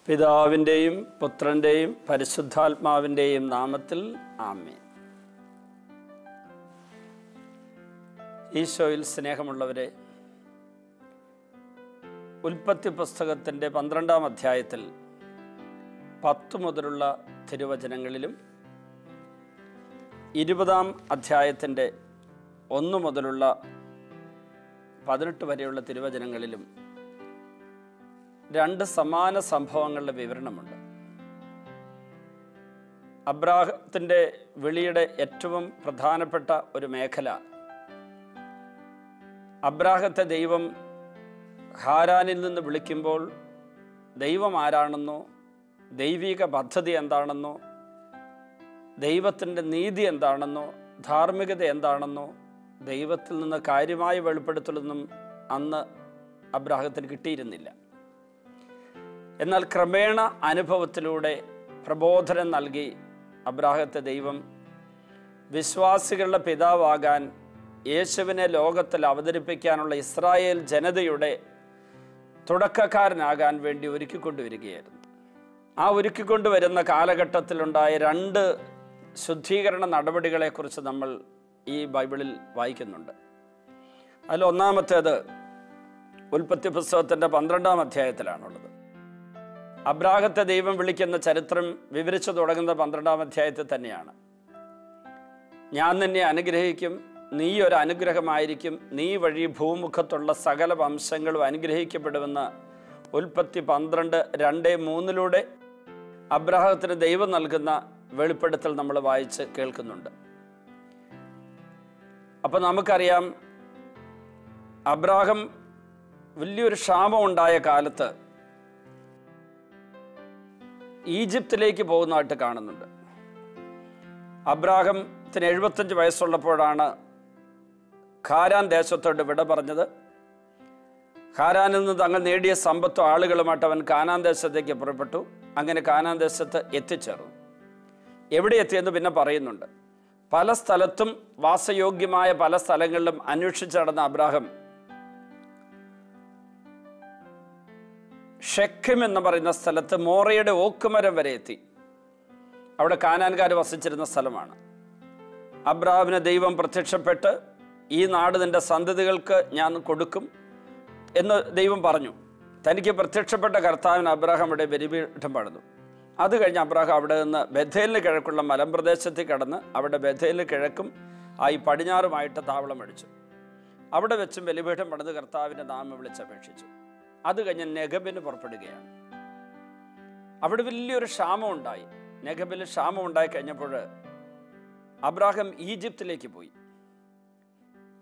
പിതാവിൻ്റെയും പുത്രൻ്റെയും പരിശുദ്ധാത്മാവിൻ്റെയും നാമത്തിൽ ആമേൻ. ഈശോയിൽ സ്നേഹമുള്ളവരെ, ഉൽപ്പത്തി പുസ്തകത്തിൻ്റെ 12-ാം അധ്യായത്തിൽ 10 മുതലുള്ള തിരുവചനങ്ങളിലും 20-ാം അധ്യായത്തിൻ്റെ 1 മുതലുള്ള 18 വരെയുള്ള തിരുവചനങ്ങളിലും 2 സമാന സംഭവങ്ങളുടെ വിവരണമുണ്ട്. അബ്രാഹത്തിൻ്റെ വിളിയുടെ ഏറ്റവും പ്രധാനപ്പെട്ട ഒരു മേഖല, അബ്രാഹത്തെ ദൈവം ഹാരാനിൽ നിന്ന് വിളിക്കുമ്പോൾ ദൈവം ആരാണെന്നോ, ദൈവിക പദ്ധതി എന്താണെന്നോ, ദൈവത്തിൻ്റെ നീതി എന്താണെന്നോ, ധാർമ്മികത എന്താണെന്നോ ദൈവത്തിൽ നിന്ന് കാര്യമായ വെളിപ്പെടുത്തലൊന്നും അന്ന് അബ്രാഹത്തിന് കിട്ടിയിരുന്നില്ല. എന്നാൽ ക്രമേണ അനുഭവത്തിലൂടെ പ്രബോധനം നൽകി അബ്രാഹത്തെ ദൈവം വിശ്വാസികളുടെ പിതാവാകാൻ, യേശുവിനെ ലോകത്തിൽ അവതരിപ്പിക്കാനുള്ള ഇസ്രായേൽ ജനതയുടെ തുടക്കക്കാരനാകാൻ വേണ്ടി ഒരുക്കിക്കൊണ്ടുവരികയായിരുന്നു. ആ ഒരുക്കിക്കൊണ്ടുവരുന്ന കാലഘട്ടത്തിലുണ്ടായ 2 ശുദ്ധീകരണ നടപടികളെക്കുറിച്ച് നമ്മൾ ഈ ബൈബിളിൽ വായിക്കുന്നുണ്ട്. അതിൽ ഒന്നാമത്തേത് ഉൽപ്പത്തി പുസ്തകത്തിൻ്റെ 12-ാം അധ്യായത്തിലാണുള്ളത്. അബ്രാഹത്തെ ദൈവം വിളിക്കുന്ന ചരിത്രം വിവരിച്ചു തുടങ്ങുന്ന 12-ാം അധ്യായത്തിൽ തന്നെയാണ്. ഞാൻ നിന്നെ അനുഗ്രഹിക്കും, നീ ഒരു അനുഗ്രഹമായിരിക്കും, നീ വഴി ഭൂമുഖത്തുള്ള സകല വംശങ്ങളും അനുഗ്രഹിക്കപ്പെടുമെന്ന് ഉൽപ്പത്തി 12:2-3 അബ്രാഹത്തിന് ദൈവം നൽകുന്ന വെളിപ്പെടുത്തൽ നമ്മൾ വായിച്ച് കേൾക്കുന്നുണ്ട്. അപ്പം നമുക്കറിയാം, അബ്രാഹം വലിയൊരു ക്ഷാമം ഉണ്ടായ കാലത്ത് ഈജിപ്തിലേക്ക് പോകുന്നതായിട്ട് കാണുന്നുണ്ട്. അബ്രാഹത്തിന് 75 വയസ്സുള്ളപ്പോഴാണ് ഹാരാൻ ദേശത്തോട് വിട പറഞ്ഞത്. ഹാരാനിൽ നിന്ന് തങ്ങൾ നേടിയ സമ്പത്തും ആളുകളുമായിട്ട് അവൻ കാനാൻ ദേശത്തേക്ക് പുറപ്പെട്ടു. അങ്ങനെ കാനാൻ ദേശത്ത് എത്തിച്ചേർന്നു. എവിടെ എത്തിയെന്ന് പിന്നെ പറയുന്നുണ്ട്. പല സ്ഥലത്തും വാസയോഗ്യമായ പല സ്ഥലങ്ങളിലും അന്വേഷിച്ച് നടന്ന അബ്രാഹം ഷെഖം എന്ന് പറയുന്ന സ്ഥലത്ത് മോറയുടെ ഓക്കുമരം വരെ എത്തി. അവിടെ കാനാൻകാർ വസിച്ചിരുന്ന സ്ഥലമാണ്. അബ്രാഹാമിന് ദൈവം പ്രത്യക്ഷപ്പെട്ട്, ഈ നാട് നിൻ്റെ സന്തതികൾക്ക് ഞാൻ കൊടുക്കും എന്ന് ദൈവം പറഞ്ഞു. തനിക്ക് പ്രത്യക്ഷപ്പെട്ട കർത്താവിന് അബ്രാഹാം അവിടെ ബലിപീഠം പണിതു. അത് കഴിഞ്ഞ് അബ്രാഹാം അവിടെ നിന്ന് ബഥേലിന് കിഴക്കുള്ള മലമ്പ്രദേശത്തിൽ കടന്ന് അവിടെ ബഥേലിന് കിഴക്കും ആയി പടിഞ്ഞാറുമായിട്ട് താവളം അടിച്ചു. അവിടെ വെച്ചും ബലിപീഠം പണിത് കർത്താവിൻ്റെ നാമം വിളിച്ചപേക്ഷിച്ചു. അത് കഴിഞ്ഞ് നെഗബിന് പുറപ്പെടുകയാണ്. അവിടെ വലിയൊരു ക്ഷാമം ഉണ്ടായി. നെഗബിൽ ക്ഷാമം ഉണ്ടായി കഴിഞ്ഞപ്പോൾ അബ്രാഹാം ഈജിപ്തിലേക്ക് പോയി.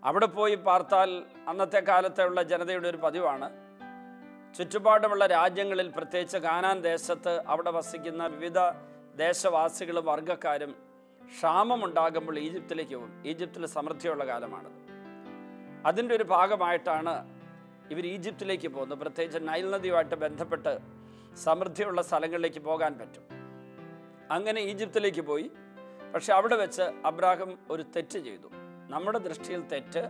അവിടെ പോയി പാർത്താൽ അന്നത്തെ കാലത്തുള്ള ജനതയുടെ ഒരു പതിവാണ്, ചുറ്റുപാടുമുള്ള രാജ്യങ്ങളിൽ, പ്രത്യേകിച്ച് കാനാൻ ദേശത്ത് അവിടെ വസിക്കുന്ന വിവിധ ദേശവാസികളും വർഗ്ഗക്കാരും ക്ഷാമമുണ്ടാകുമ്പോൾ ഈജിപ്തിലേക്ക് പോകും. ഈജിപ്തിൽ സമൃദ്ധിയുള്ള കാലമാണത്. അതിൻ്റെ ഒരു ഭാഗമായിട്ടാണ് ഇവർ ഈജിപ്തിലേക്ക് പോകുന്നത്. പ്രത്യേകിച്ച് നൈൽ നദിയുമായിട്ട് ബന്ധപ്പെട്ട് സമൃദ്ധിയുള്ള സ്ഥലങ്ങളിലേക്ക് പോകാൻ പറ്റും. അങ്ങനെ ഈജിപ്തിലേക്ക് പോയി. പക്ഷെ അവിടെ വെച്ച് അബ്രാഹാം ഒരു തെറ്റ് ചെയ്തു. നമ്മുടെ ദൃഷ്ടിയിൽ തെറ്റ്.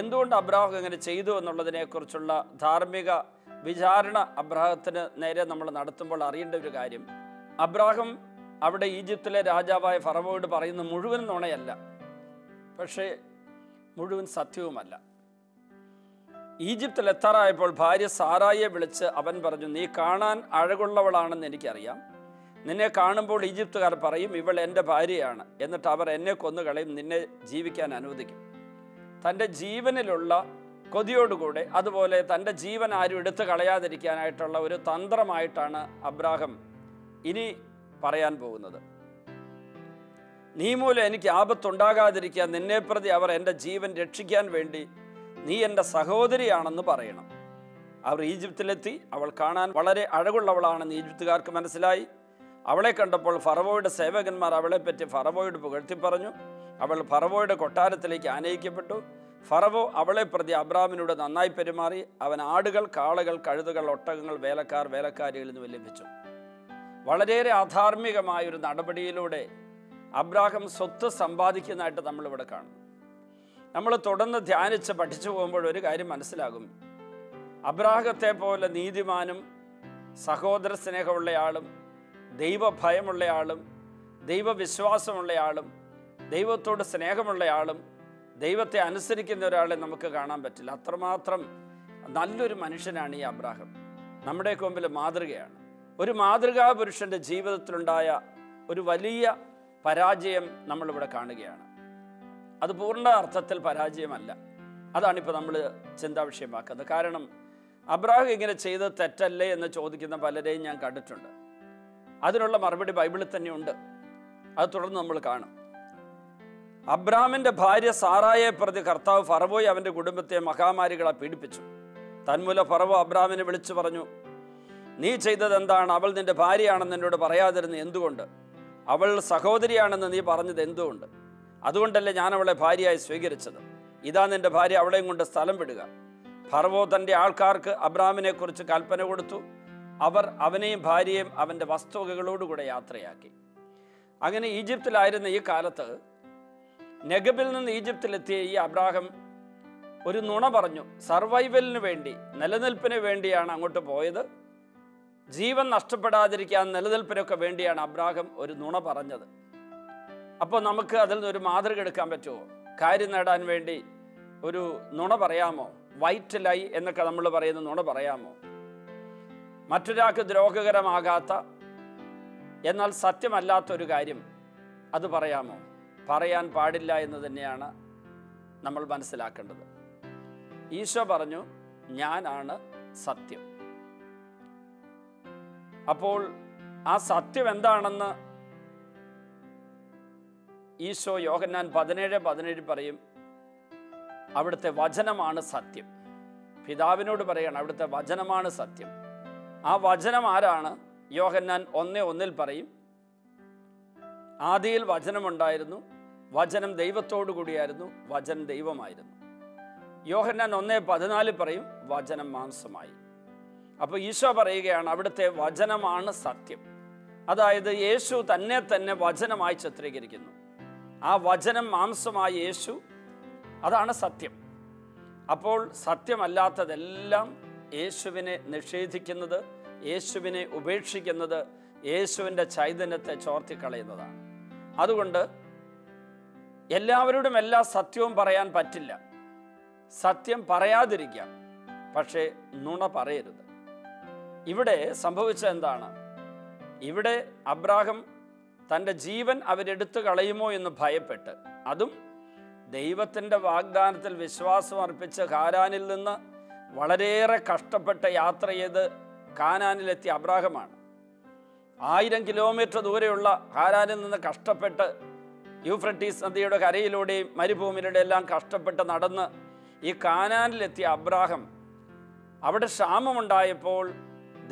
എന്തുകൊണ്ട് അബ്രാഹാം അങ്ങനെ ചെയ്തു എന്നുള്ളതിനെക്കുറിച്ചുള്ള ധാർമ്മിക വിചാരണ അബ്രാഹത്തിന് നേരെ നമ്മൾ നടത്തുമ്പോൾ അറിയേണ്ട ഒരു കാര്യം, അബ്രാഹാം അവിടെ ഈജിപ്തിലെ രാജാവായ ഫറവോയോട് പറയുന്ന മുഴുവൻ നുണയല്ല, പക്ഷേ മുഴുവൻ സത്യവുമല്ല. ഈജിപ്തിൽ എത്താറായപ്പോൾ ഭാര്യ സാറായെ വിളിച്ച് അവൻ പറഞ്ഞു, നീ കാണാൻ അഴകുള്ളവളാണെന്ന് എനിക്കറിയാം. നിന്നെ കാണുമ്പോൾ ഈജിപ്തുകാർ പറയും, ഇവൾ എൻ്റെ ഭാര്യയാണ്. എന്നിട്ട് അവർ എന്നെ കൊന്നുകളയും, നിന്നെ ജീവിക്കാൻ അനുവദിക്കും. തൻ്റെ ജീവനിലുള്ള കൊതിയോടുകൂടെ, അതുപോലെ തൻ്റെ ജീവൻ ആരും എടുത്തു കളയാതിരിക്കാനായിട്ടുള്ള ഒരു തന്ത്രമായിട്ടാണ് അബ്രാഹാം ഇനി പറയാൻ പോകുന്നത്. നീ മൂലം എനിക്ക് ആപത്തുണ്ടാകാതിരിക്കാൻ നിന്നെ പ്രതി അവർ എൻ്റെ ജീവൻ രക്ഷിക്കാൻ വേണ്ടി നീ എൻ്റെ സഹോദരിയാണെന്ന് പറയണം. അവർ ഈജിപ്തിലെത്തി. അവൾ കാണാൻ വളരെ അഴകുള്ളവളാണെന്ന് ഈജിപ്തുകാർക്ക് മനസ്സിലായി. അവളെ കണ്ടപ്പോൾ ഫറവോയുടെ സേവകന്മാർ അവളെപ്പറ്റി ഫറവോയോട് പുകഴ്ത്തി പറഞ്ഞു. അവൾ ഫറവോയുടെ കൊട്ടാരത്തിലേക്ക് ആനയിക്കപ്പെട്ടു. ഫറവോ അവളെ പ്രതി അബ്രാഹാമിനോട് നന്നായി പെരുമാറി. അവൻ ആടുകൾ, കാളകൾ, കഴുതുകൾ, ഒട്ടകങ്ങൾ, വേലക്കാരികളിൽ നിന്ന് ലഭിച്ചു. വളരെയേറെ അധാർമികമായൊരു നടപടിയിലൂടെ അബ്രാഹാം സ്വത്ത് സമ്പാദിക്കുന്നതായിട്ട് നമ്മളിവിടെ കാണുന്നു. നമ്മൾ തുടർന്ന് ധ്യാനിച്ച് പഠിച്ചു പോകുമ്പോൾ ഒരു കാര്യം മനസ്സിലാകും. അബ്രാഹത്തെ പോലെ നീതിമാനും സഹോദര സ്നേഹമുള്ളയാളും ദൈവഭയമുള്ളയാളും ദൈവവിശ്വാസമുള്ളയാളും ദൈവത്തോട് സ്നേഹമുള്ളയാളും ദൈവത്തെ അനുസരിക്കുന്ന ഒരാളെ നമുക്ക് കാണാൻ പറ്റില്ല. അത്രമാത്രം നല്ലൊരു മനുഷ്യനാണ് ഈ അബ്രാഹാം. നമ്മുടെ മുമ്പിൽ മാതൃകയാണ്. ഒരു മാതൃകാ പുരുഷൻ്റെ ജീവിതത്തിലുണ്ടായ ഒരു വലിയ പരാജയം നമ്മളിവിടെ കാണുകയാണ്. അത് പൂർണ്ണ അർത്ഥത്തിൽ പരാജയമല്ല. അതാണിപ്പോൾ നമ്മൾ ചിന്താവിഷയമാക്കുന്നത്. കാരണം അബ്രാഹാം ഇങ്ങനെ ചെയ്ത് തെറ്റല്ലേ എന്ന് ചോദിക്കുന്ന പലരെയും ഞാൻ കണ്ടിട്ടുണ്ട്. അതിനുള്ള മറുപടി ബൈബിളിൽ തന്നെയുണ്ട്. അത് തുടർന്ന് നമ്മൾ കാണും. അബ്രാഹാമിൻ്റെ ഭാര്യ സാറായെ പ്രതി കർത്താവ് ഫറവോയെ അവൻ്റെ കുടുംബത്തെ മഹാമാരികളെ പീഡിപ്പിച്ചു. തന്മൂല ഫറവോ അബ്രാഹാമിനെ വിളിച്ചു പറഞ്ഞു, നീ ചെയ്തത് എന്താണ്? അവൾ നിന്റെ ഭാര്യയാണെന്ന് എന്നോട് പറയാതിരുന്നത് എന്തുകൊണ്ട്? അവൾ സഹോദരിയാണെന്ന് നീ പറഞ്ഞത് എന്തുകൊണ്ട്? അതുകൊണ്ടല്ലേ ഞാൻ അവളെ ഭാര്യയായി സ്വീകരിച്ചത്. ഇതാ നിന്റെ ഭാര്യ, അവളെയും കൊണ്ട് സ്ഥലം വിടുക. ഫറവോ തൻ്റെ ആൾക്കാർക്ക് അബ്രാഹാമിനെ കുറിച്ച് കൽപ്പന കൊടുത്തു. അവർ അവനെയും ഭാര്യയും അവൻ്റെ വസ്തുവകകളോടുകൂടെ യാത്രയാക്കി. അങ്ങനെ ഈജിപ്തിലായിരുന്ന ഈ കാലത്ത് നെഗബിൽ നിന്ന് ഈജിപ്തിലെത്തിയ ഈ അബ്രാഹാം ഒരു നുണ പറഞ്ഞു. സർവൈവലിന് വേണ്ടി, നിലനിൽപ്പിന് വേണ്ടിയാണ് അങ്ങോട്ട് പോയത്. ജീവൻ നഷ്ടപ്പെടാതിരിക്കാൻ നിലനിൽപ്പിനൊക്കെ വേണ്ടിയാണ് അബ്രാഹാം ഒരു നുണ പറഞ്ഞത്. അപ്പോൾ നമുക്ക് അതിൽ നിന്നൊരു മാതൃക എടുക്കാൻ പറ്റുമോ? കാര്യം നേടാൻ വേണ്ടി ഒരു നുണ പറയാമോ? വൈറ്റ് ലൈ എന്നൊക്കെ നമ്മൾ പറയുന്ന നുണ പറയാമോ? മറ്റൊരാൾക്ക് ദ്രോഹകരമാകാത്ത എന്നാൽ സത്യമല്ലാത്തൊരു കാര്യം അത് പറയാമോ? പറയാൻ പാടില്ല എന്ന് തന്നെയാണ് നമ്മൾ മനസ്സിലാക്കേണ്ടത്. ഈശോ പറഞ്ഞു, ഞാനാണ് സത്യം. അപ്പോൾ ആ സത്യം എന്താണെന്ന് ഈശോ യോഹന്നാൻ 17:17 പറയും, അവിടുത്തെ വചനമാണ് സത്യം. പിതാവിനോട് പറയാണ്, അവിടുത്തെ വചനമാണ് സത്യം. ആ വചനം ആരാണ്? യോഹന്നാൻ 1:1 പറയും, ആദിയിൽ വചനമുണ്ടായിരുന്നു, വചനം ദൈവത്തോടു കൂടിയായിരുന്നു, വചനം ദൈവമായിരുന്നു. യോഹന്നാൻ 1:14 പറയും, വചനം മാംസമായി. അപ്പോൾ ഈശോ പറയുകയാണ്, അവിടുത്തെ വചനമാണ് സത്യം. അതായത് യേശു തന്നെ വചനമായി ചിത്രീകരിക്കുന്നു. ആ വചനം മാംസമായ യേശു, അതാണ് സത്യം. അപ്പോൾ സത്യമല്ലാത്തതെല്ലാം യേശുവിനെ നിഷേധിക്കുന്നത്, യേശുവിനെ ഉപേക്ഷിക്കുന്നത്, യേശുവിൻ്റെ ചൈതന്യത്തെ ചോർത്തിക്കളയുന്നതാണ്. അതുകൊണ്ട് എല്ലാവരോടും എല്ലാ സത്യവും പറയാൻ പറ്റില്ല. സത്യം പറയാതിരിക്കാം, പക്ഷേ നുണ പറയരുത്. ഇവിടെ സംഭവിച്ചത് എന്താണ്? ഇവിടെ അബ്രാഹാം തൻ്റെ ജീവൻ അവരെടുത്തു കളയുമോ എന്ന് ഭയപ്പെട്ട്, അതും ദൈവത്തിൻ്റെ വാഗ്ദാനത്തിൽ വിശ്വാസം അർപ്പിച്ച് ഹാരാനിൽ നിന്ന് വളരെയേറെ കഷ്ടപ്പെട്ട് യാത്ര ചെയ്ത് കാനാനിലെത്തിയ അബ്രാഹാമാണ്. 1000 കിലോമീറ്റർ ദൂരെയുള്ള ഹാരാനിൽ നിന്ന് കഷ്ടപ്പെട്ട് യൂഫ്രട്ടീസ് നദിയുടെ കരയിലൂടെയും മരുഭൂമിയിലൂടെ എല്ലാം കഷ്ടപ്പെട്ട് നടന്ന് ഈ കാനാനിലെത്തിയ അബ്രാഹാം അവിടെ ക്ഷാമമുണ്ടായപ്പോൾ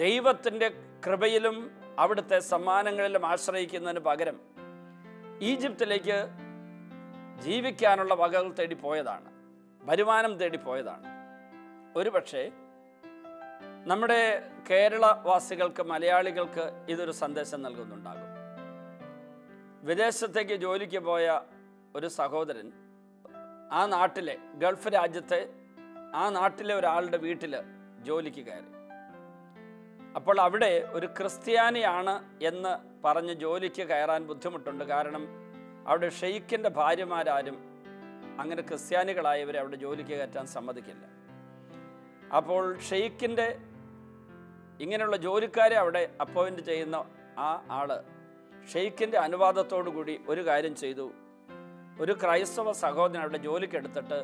ദൈവത്തിൻ്റെ കൃപയിലും അവിടുത്തെ സമ്മാനങ്ങളിലും ആശ്രയിക്കുന്നതിന് പകരം ഈജിപ്തിലേക്ക് ജീവിക്കാനുള്ള വകകൾ തേടി പോയതാണ്, വരുമാനം തേടി പോയതാണ്. ഒരുപക്ഷെ നമ്മുടെ കേരളവാസികൾക്ക്, മലയാളികൾക്ക് ഇതൊരു സന്ദേശം നൽകുന്നുണ്ടാകും. വിദേശത്തേക്ക് ജോലിക്ക് പോയ ഒരു സഹോദരൻ ആ നാട്ടിലെ, ഗൾഫ് രാജ്യത്തെ ആ നാട്ടിലെ ഒരാളുടെ വീട്ടിൽ ജോലിക്ക് കയറി. അപ്പോൾ അവിടെ ഒരു ക്രിസ്ത്യാനിയാണ് എന്ന് പറഞ്ഞ് ജോലിക്ക് കയറാൻ ബുദ്ധിമുട്ടുണ്ട്. കാരണം അവിടെ ഷെയ്ഖിൻ്റെ ഭാര്യമാരാരും അങ്ങനെ ക്രിസ്ത്യാനികളായവരെ അവിടെ ജോലിക്ക് കയറ്റാൻ സമ്മതിക്കില്ല. അപ്പോൾ ഷെയ്ഖിൻ്റെ ഇങ്ങനെയുള്ള ജോലിക്കാരെ അവിടെ അപ്പോയിൻ്റ് ചെയ്യുന്ന ആ ആള് ഷെയ്ഖിൻ്റെ അനുവാദത്തോടു കൂടി ഒരു കാര്യം ചെയ്തു. ഒരു ക്രൈസ്തവ സഹോദരൻ അവിടെ ജോലിക്കെടുത്തിട്ട്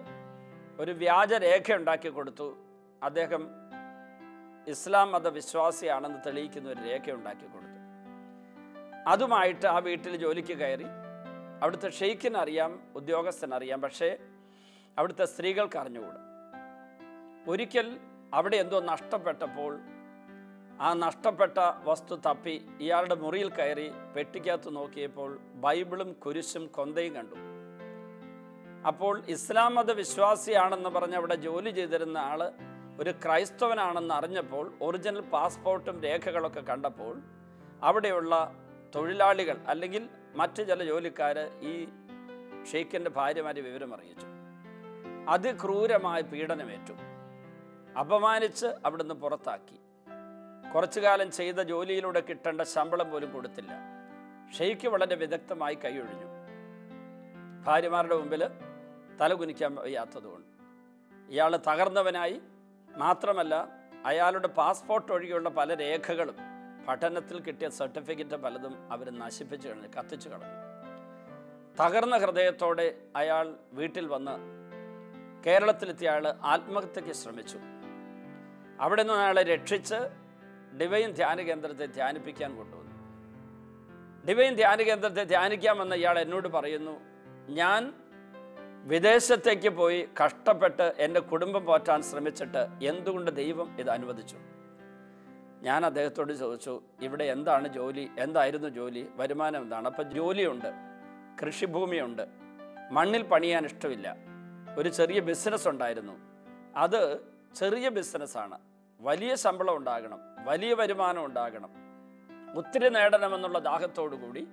ഒരു വ്യാജരേഖ ഉണ്ടാക്കി കൊടുത്തു. അദ്ദേഹം ഇസ്ലാം മതവിശ്വാസിയാണെന്ന് തെളിയിക്കുന്ന ഒരു രേഖ ഉണ്ടാക്കി കൊടുത്തു. അതുമായിട്ട് ആ വീട്ടിൽ ജോലിക്ക് കയറി. അവിടുത്തെ ഷെയ്ഖിനറിയാം, ഉദ്യോഗസ്ഥനറിയാം, പക്ഷേ അവിടുത്തെ സ്ത്രീകൾക്ക് അറിഞ്ഞുകൂടാ. ഒരിക്കൽ അവിടെ എന്തോ നഷ്ടപ്പെട്ടപ്പോൾ ആ നഷ്ടപ്പെട്ട വസ്തു തപ്പി ഇയാളുടെ മുറിയിൽ കയറി പെട്ടിക്കകത്ത് നോക്കിയപ്പോൾ ബൈബിളും കുരിശും കൊന്തയും കണ്ടു. അപ്പോൾ ഇസ്ലാം മതവിശ്വാസിയാണെന്ന് പറഞ്ഞ് അവിടെ ജോലി ചെയ്തിരുന്ന ആൾ ഒരു ക്രൈസ്തവനാണെന്ന് അറിഞ്ഞപ്പോൾ, ഒറിജിനൽ പാസ്പോർട്ടും രേഖകളൊക്കെ കണ്ടപ്പോൾ അവിടെയുള്ള തൊഴിലാളികൾ അല്ലെങ്കിൽ മറ്റു ചില ജോലിക്കാർ ഈ ഷെയ്ഖിൻ്റെ ഭാര്യമാരെ വിവരം അറിയിച്ചു. അതിക്രൂരമായ പീഡനമേറ്റു, അപമാനിച്ച് അവിടുന്ന് പുറത്താക്കി. കുറച്ചു കാലം ചെയ്ത ജോലിയിലൂടെ കിട്ടേണ്ട ശമ്പളം പോലും കൊടുത്തില്ല. ഷെയ്ഖ് വളരെ വിദഗ്ധമായി കൈയൊഴിഞ്ഞു. ഭാര്യമാരുടെ മുമ്പിൽ തലകുനിക്കാൻ വയ്യാത്തതുകൊണ്ട് ഇയാൾ തകർന്നവനായി. മാത്രമല്ല, അയാളുടെ പാസ്പോർട്ട് ഒഴികെയുള്ള പല രേഖകളും പഠനത്തിൽ കിട്ടിയ സർട്ടിഫിക്കറ്റ് പലതും അവർ നശിപ്പിച്ചു കളഞ്ഞു, കത്തിച്ചു കളഞ്ഞു. തകർന്ന ഹൃദയത്തോടെ അയാൾ വീട്ടിൽ വന്ന് കേരളത്തിലെത്തിയ അയാൾ ആത്മഹത്യയ്ക്ക് ശ്രമിച്ചു. അവിടെ നിന്ന് അയാളെ രക്ഷിച്ച് ഡിവൈൻ ധ്യാന കേന്ദ്രത്തെ ധ്യാനിപ്പിക്കാൻ കൊണ്ടുവന്നു. ഡിവൈൻ ധ്യാന കേന്ദ്രത്തെ ധ്യാനിക്കാമെന്ന് ഇയാൾ എന്നോട് പറയുന്നു, ഞാൻ വിദേശത്തേക്ക് പോയി കഷ്ടപ്പെട്ട് എൻ്റെ കുടുംബം പോറ്റാൻ ശ്രമിച്ചിട്ട് എന്തുകൊണ്ട് ദൈവം ഇത് അനുവദിച്ചു? ഞാൻ അദ്ദേഹത്തോട് ചോദിച്ചു, ഇവിടെ എന്താണ് ജോലി, എന്തായിരുന്നു ജോലി, വരുമാനം എന്താണ്? അപ്പം ജോലിയുണ്ട്, കൃഷിഭൂമിയുണ്ട്, മണ്ണിൽ പണിയാൻ ഇഷ്ടമില്ല, ഒരു ചെറിയ ബിസിനസ് ഉണ്ടായിരുന്നു. അത് ചെറിയ ബിസിനസ്സാണ്, വലിയ ശമ്പളം ഉണ്ടാകണം, വലിയ വരുമാനം ഉണ്ടാകണം, ഒത്തിരി നേടണമെന്നുള്ള ദാഹത്തോടു കൂടി